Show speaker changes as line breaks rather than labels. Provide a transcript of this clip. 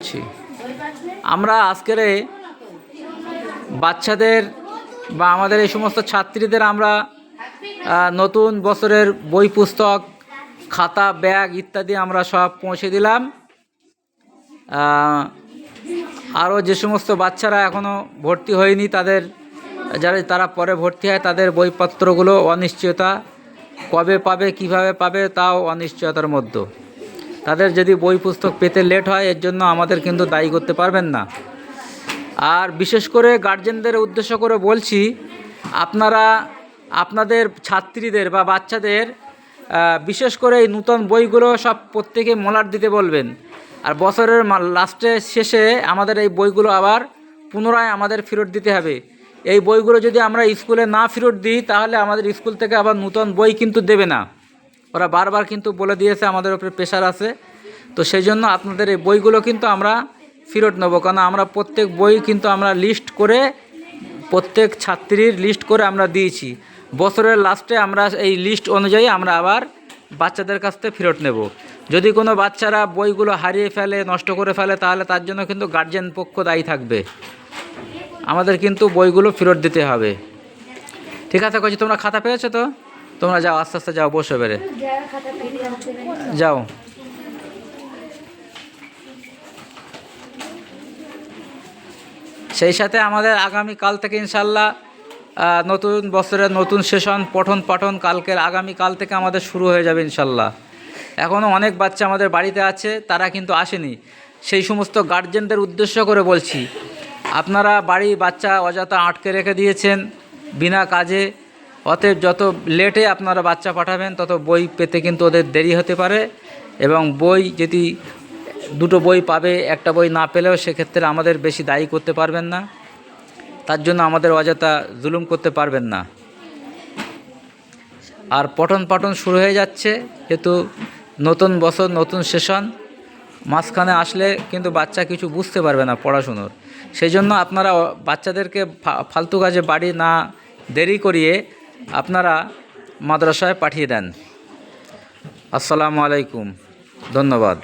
করছি। আমরা আজকের বাচ্চাদের বা আমাদের এই সমস্ত ছাত্রীদের আমরা নতুন বছরের বই পুস্তক, খাতা, ব্যাগ ইত্যাদি আমরা সব পৌঁছে দিলাম। আরও যে সমস্ত বাচ্চারা এখনও ভর্তি হয়নি তারা পরে ভর্তি হয়, তাদের বইপত্রগুলো অনিশ্চয়তা, কবে পাবে কিভাবে পাবে তাও অনিশ্চয়তার মধ্যে। তাদের যদি বই পুস্তক পেতে লেট হয় এর জন্য আমাদের কিন্তু দায়ী করতে পারবেন না। আর বিশেষ করে গার্জেনদের উদ্দেশ্য করে বলছি, আপনারা আপনাদের ছাত্রীদের বা বাচ্চাদের বিশেষ করে এই নূতন বইগুলো সব প্রত্যেকে মলাট দিতে বলবেন। আর বছরের শেষে আমাদের এই বইগুলো আবার পুনরায় আমাদের ফেরত দিতে হবে। এই বইগুলো যদি আমরা স্কুলে না ফেরত দিই তাহলে আমাদের স্কুল থেকে আবার নূতন বই কিন্তু দেবে না। ওরা বারবার কিন্তু বলে দিয়েছে, আমাদের উপরে প্রেশার আছে। তো সেই জন্য আপনাদের এই বইগুলো কিন্তু আমরা ফেরত নেব, কারণ আমরা প্রত্যেক বই কিন্তু আমরা লিস্ট করে, প্রত্যেক ছাত্রীর লিস্ট করে আমরা দিয়েছি। বছরের লাস্টে আমরা এই লিস্ট অনুযায়ী আমরা আবার বাচ্চাদের কাছ থেকে ফেরত নেব। যদি কোনো বাচ্চারা বইগুলো হারিয়ে ফেলে, নষ্ট করে ফেলে, তাহলে তার জন্য কিন্তু গার্জিয়ান পক্ষ দায়ী থাকবে। আমাদের কিন্তু বইগুলো ফেরত দিতে হবে। ঠিক আছে কচি, তোমরা খাতা পেয়েছো তো? তোমরা যাও, আস্তে আস্তে যাও, বসে বেড়ে যাও। সেই সাথে আমাদের আগামীকাল থেকে ইনশাল্লাহ নতুন বছরের নতুন সেশন পঠন পাঠন আগামীকাল থেকে আমাদের শুরু হয়ে যাবে ইনশাল্লাহ। এখনও অনেক বাচ্চা আমাদের বাড়িতে আছে, তারা কিন্তু আসেনি। সেই সমস্ত গার্জেনদের উদ্দেশ্য করে বলছি, আপনারা বাচ্চা অযথা আটকে রেখে দিয়েছেন বিনা কাজে। অতএব যত লেটে আপনারা বাচ্চা পাঠাবেন তত বই পেতে কিন্তু ওদের দেরি হতে পারে, এবং বই যদি দুটো বই পাবে, একটা বই না পেলেও সেক্ষেত্রে আমাদের বেশি দায়ী করতে পারবেন না। তার জন্য আমাদের অযথা জুলুম করতে পারবেন না। আর পঠন পাঠন শুরু হয়ে যাচ্ছে, যেহেতু নতুন বছর নতুন সেশন, মাঝখানে আসলে কিন্তু বাচ্চা কিছু বুঝতে পারবে না পড়াশুনোর। সেই জন্য আপনারা বাচ্চাদেরকে ফালতু কাজে বাড়ি না দেরি করিয়ে আপনারা মাদ্রাসায় পাঠিয়ে দেন। আসসালামু আলাইকুম, ধন্যবাদ।